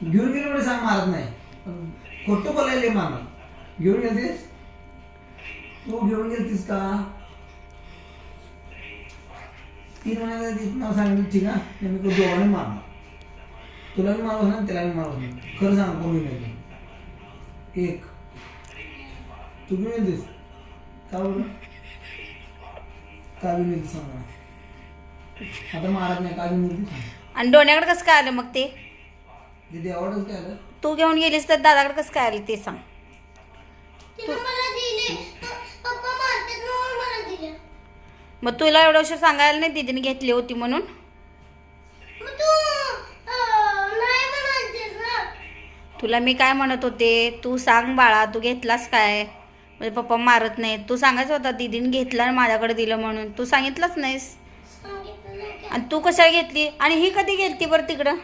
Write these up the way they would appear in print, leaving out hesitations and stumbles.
घेऊन गेलो म्हणजे सांग मारत नाही. खोटं बोलायला मारणार. घेऊन गेलतीस तू? घेऊन गेलतीस का? 3 महिन्यात मला सांगितलं ठीक आहे मी दोघांनी मारणार. तुला मी मारत ना त्याला मी मारत. खरं सांग कोणी नाही. एक तू घेऊन येतेस का? बरं का घेऊन येतेस सांग. आता मारत नाही का घेऊन येतेस? आणि डोण्याकडे कसं काय आलं मग ते? देवाडच काय आलं? तू घेऊन गेलीस तर दादाकडे कसं काय आलं ते सांग. मग तुला एवढं वर्ष सांगायला नाही दीदीने घेतली होती म्हणून? तुला मी काय म्हणत होते तू सांग बाळा तू घेतलास काय? म्हणजे पप्पा मारत नाही. तू सांगायचं होता दीदीने घेतला आणि माझ्याकडे दिलं म्हणून. तू सांगितलंच नाहीस. आणि तू कशाला घेतली? आणि ही कधी गेलती बरं तिकडं?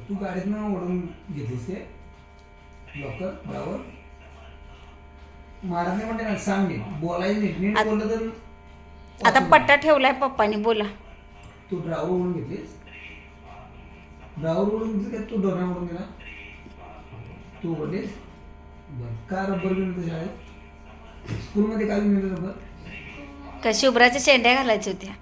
तू गाडीतनं ओढून घेतलीस ते लवकर बरोबर. मारत नाही म्हणते ना. सांग नीट बोलायचं. नीट बोललं तर. आता पट्टा ठेवलाय पप्पानी. बोला. तू ड्रायव्हर ओढून घेतलीस? ड्रायव्हर ओढून घेतली का तू डोना ओढून दिला? तू बोललीस बरं. का रबर घेऊन येतो शाळेत? स्कूलमध्ये काय घेऊन येतो रबर? का शुभ्राच्या शेंड्या घालायच्या होत्या?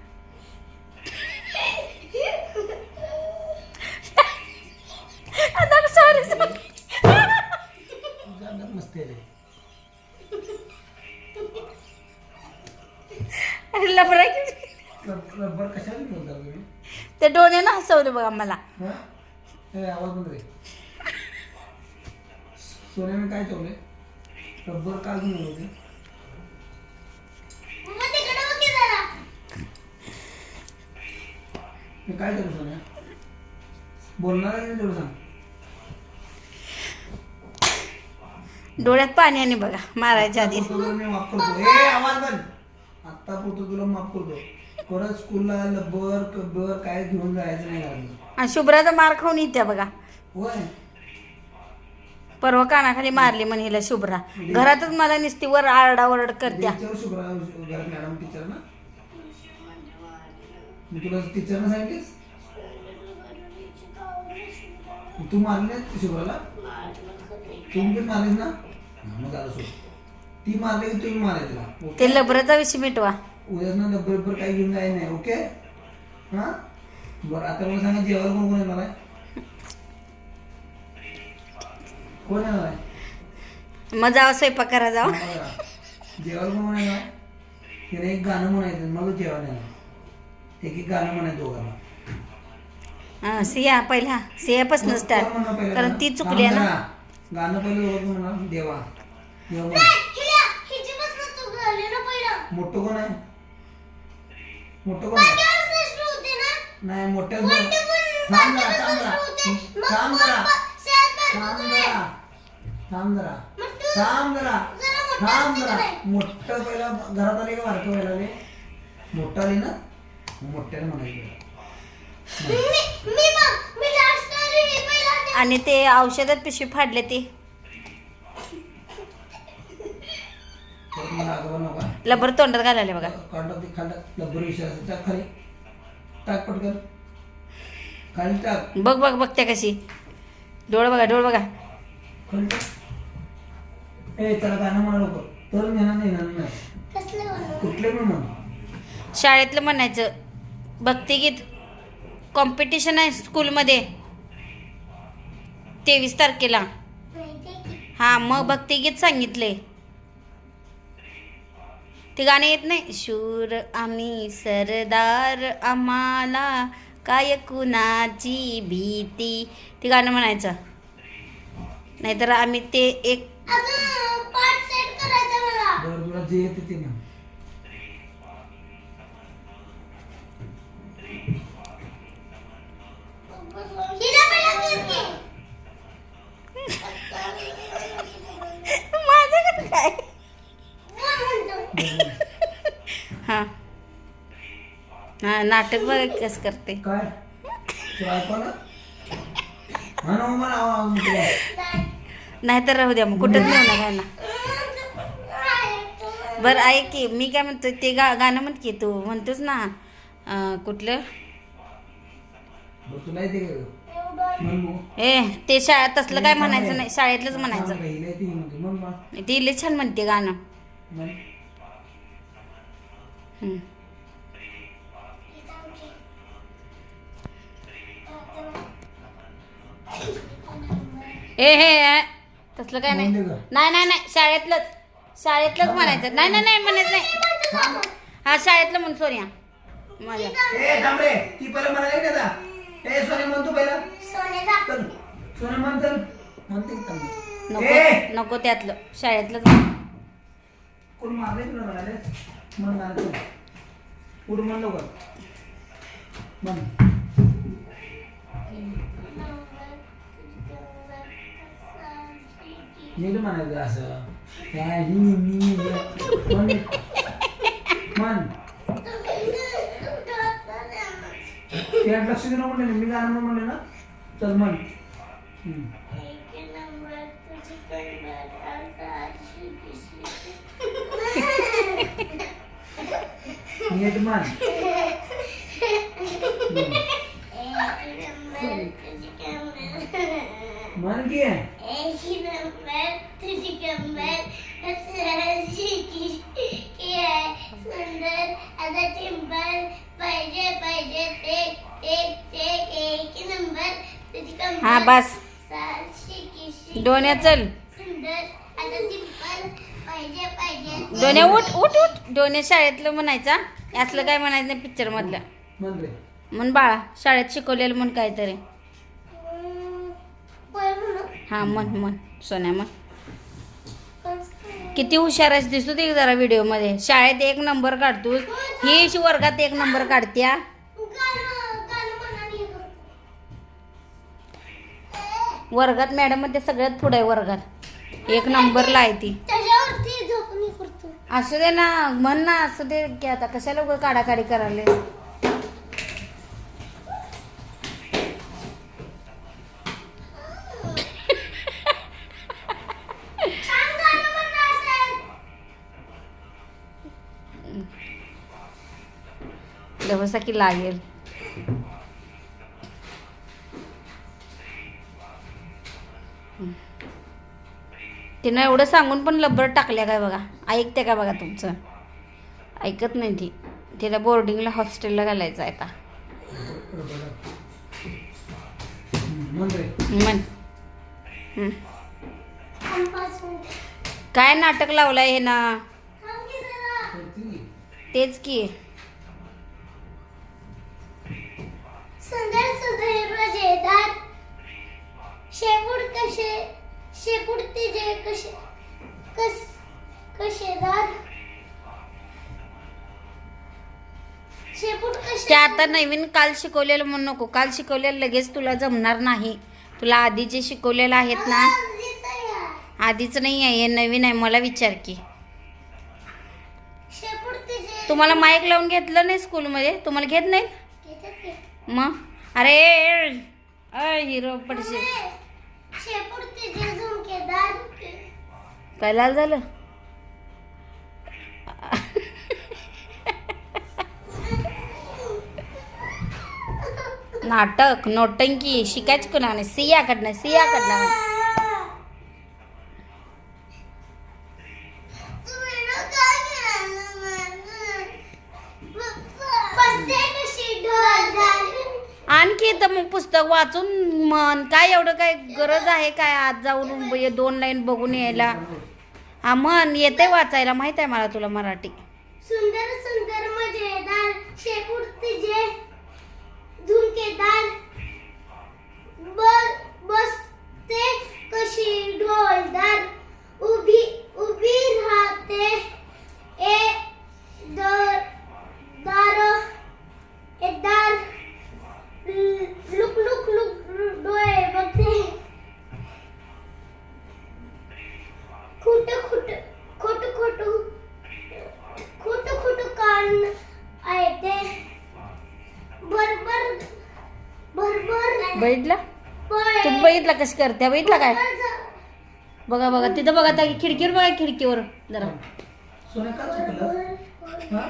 मस्ती आहे लबरा रबर कशाला घेऊन जातो तुम्ही? ते डोण्यानं हसवलं बघा मला. आवाज बंद रे. सोन्याने काय ठेवलंय? रबर का घेऊन होते? मी काय करू सोन्या? बोलणार आहे तेवढं सांग. डोळ्यात पाणी आणि बघा मारायच्या आधी. मी माफ करतो. आवाज बंद. आत्ता पुरतो तुला माफ करतो. परत स्कूलला लब्बर कब्बर काय घेऊन जायचं नाही लागलं. आणि शुभ्राचा मार खाऊन येत्या बघा. होय परवा कानाखाली मारली म्हणे हिला शुभ्रा. घरातच मला नुसती वर आरडाओरड करत्या. मॅडम टीचर ना. मी तुला टीचरना सांगितलीस? तू मारली नाही शुभ्राला? तुम्ही पण मारलीस ना. मग झालं सोड. ती मारली की तुम्ही मारायचं तिला. ते लबराचा विषय मिटवा. उद्याच ना डब्बर काही घेऊन जाय नाही. ओके हा बरं. आता मला सांगा जेवायला कोण कोण येणार आहे? कोण येणार आहे? मग जावं स्वयंपाक करा जावं. जेवायला कोण कोण येणार आहे? तिने एक गाणं म्हणायचं मग जेवायला येणार. एक गाणं म्हणायचं दोघांना. सिया पहिला सियापासून स्टार्ट. कारण ती चुकली ना. गाणं पहिलं दोघं म्हणा. देवा देवा. मोठं कोण आहे? मोठं कोण आहे? नाही मोठ्या. थांब जरा थांब जरा थांब जरा थांब जरा थांब जरा थांब जरा थांब जरा. मोठं पहिला घरात आले का बारकं व्हायला आले? मोठं आले ना मोठ्याने म्हणायचं. आणि ते औषधात पिशवी फाडले ते लबर तोंडात घालायला बघा. लब्बर विषय टाक खाली. टाक पटकन खाली टाक. बघ बघ बघत्या कशी. डोळ बघा डोळ बघा. खाली टाक. त्याला गाणं म्हणा लवकर. तर नेणार नाही. कुठले पण म्हण. शाळेतलं म्हणायचं. भक्तिगीत कॉम्पिटिशन आहे स्कूलमध्ये 23 तारखेला. हा मग भक्तिगीत सांगितले. ते गाणे येत नाही? शूर आम्ही सरदार आम्हाला काय कुणाची भीती. ते गाणं म्हणायचं. नाहीतर आम्ही ते एक तुला जे येते ते म्हण. माझ्याकडे काय. हा हा नाटक बघा कसं करते. काय तू ऐकू ना. हा ना मला नाहीतर राहू द्या मग कुठंच नेऊ नका ना. बरं ऐक की मी काय म्हणतो ते गाणं म्हण की तू म्हणतोस ना कुठलं तुला येते का? म्हण बघू. ए ते शाळेत तसलं काय म्हणायचं नाही, शाळेतलंच म्हणायचं. थांब रे, हिला ती म्हणते. म्हण बा. ती लई छान म्हणते गाणं. म्हण. हम्म. ए हे तसलं काय नाही. म्हणते का? नाही नाही नाही शाळेतलंच म्हणायचं. नाही नाही नाही म्हणायचं नाही. थांब. हा शाळेतलं म्हण सोनिया माझ्या. ए थांब रे, ती पहिलं म्हणाली का आता? ए सोने म्हणतो पहिलं. चल. सोने म्हण चल. म्हणते की थांब. नको ए! नको त्यातलं शाळेतलंच म्हण. कोण मारले तुला म्हणाले? म्हण गाणं चल. पुढं म्हण लवकर. म्हण. नीट म्हणायचं असं. काय म्हण. म्हण. त्यात लक्ष देणं म्हणलं मी गाणं म्हण म्हणले ना. चल म्हण. नीट म्हण. म्हण की हा बस डोन्या चल. डोन्या उठ उठ उठ. डोन्या शाळेतलं म्हणायचा, यातलं काय म्हणायचं नाही पिक्चर मधलं. म्हण रे. म्हण बाळा शाळेत शिकवलेलं म्हण काहीतरी. हा म्हण म्हण सोन्या म्हण. किती हुशार आहेस दिसतो ते जरा व्हिडिओ मध्ये. शाळेत 1 नंबर काढतोस, ही वर्गात 1 नंबर काढत्या. वर्गात मॅडम मध्ये सगळ्यात पुढे आहे वर्गात. 1 नंबरला आहे ती. असू दे ना म्हण ना. असू दे की आता कशाला उगाच काढाकाढी करायला. बसा की लागेल. तिनं एवढं सांगून पण लब्बर टाकल्या काय बघा. ऐकते का बघा तुमचं. ऐकत नाही ती. तिला बोर्डिंगला हॉस्टेलला घालायचं आहे आता. म्हण रे. म्हण. काय नाटक लावलंय हे ना. तेच की. सुंदर सुंदर मजेदार शेपूट तिचे कशेदार शेपूट ते आता नवीन काल शिकवलेलं म्हणू नको. काल शिकवलेलं लगेच तुला जमणार नाही. तुला आधी जे शिकवलेलं आहेत ना, आधीच नाही आहे, हे नवीन आहे. मला विचार की शेपूट तिचे तुम्हाला माईक लावून घेतलं नाही स्कूलमध्ये? तुम्हाला घेत नाही मग? अरे हिरो पडशे. शेपूट तिचे झुमकेदार काय लाल झालं? नाटक नोटंकी शिकायच कोणाने? सियाकडनं. आणखी तर मग पुस्तक वाचून म्हण. काय एवढं काय गरज आहे काय आज जाऊन 2 लाईन बघून यायला? हा म्हण. येते वाचायला, माहित आहे मला तुला मराठी. सुंदर सुंदर मजेदार शेपूट तिचे झुमकेदार बसते कशी ढोलदार उभी राहते दार लुक डोळे बघते खोट कान आहे ते भरभर बघितलं? तू बघितला कशी करते? बघितला काय? बघा तिथं बघा. त्या खिडकीवर बघा, खिडकीवर जरा. सोने का चुकलं? हा?